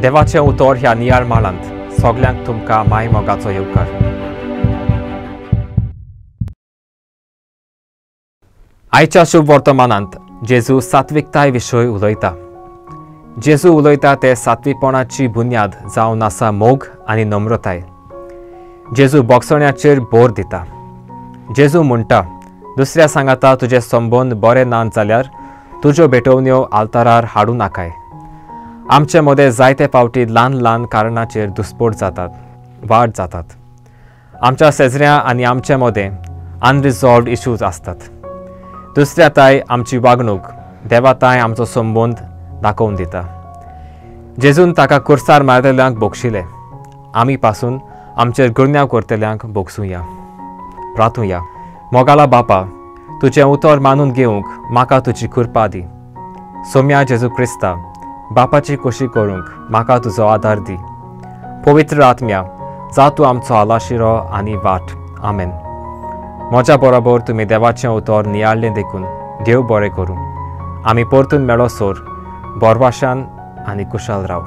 देवाचें उतर ह्या नियाळ माळांत सगल्यांक तुमकां माय मोगाचो येवकार. आयच्या शुभ वर्तमानांत जेजू सात्विकताय विशय उलयता. जेजू उलयता ते सात्विकपणाची बुन्याद जावन आसा मोग आनी नम्रताय. जेजू बोगसण्याचेर भर दिता. जेजू म्हणटा, दुसऱ्या सांगाता तुजे संबंद बरे नात जाल्यार तुज्यो भेटवण्यो आल्तारार हाडूं नाकाय. आमचे मदें जायते फावटी ल्हान ल्हान कारणाचेर दुस्पोट जातात, वाड जातात. आमच्या शेजऱ्यां आनी आमचे मदें अनरिजॉल्वड इश्यूज आसतात. दुसऱ्या ताय आमची वागणूक, देवाताय आमचो संबंद दाखोवन दिता. जेजून ताका कुर्सार मारलेल्यांक बोगशिले. आमी पासून आमचेर गुरण्यांव करतल्यांक बोगसूया. प्रार्थुया. मोगाला बापा, तुजें उतर मानून घेवंक म्हाका तुजी कृपा दी. सोम्या जेजू क्रिस्ता, बापाची खोशी करूंक म्हाका तुजो आदार दी. पवित्र आत्म्या, जा तूं आमचो आलाशिरो आनी वाट. आमेन. म्हज्या बरोबर तुमी देवाचें उतर नियाळ्ळें देखून देव बरें करूं. आमी परतून मेळोसोर बोरवाशान आनी कुशाल राव.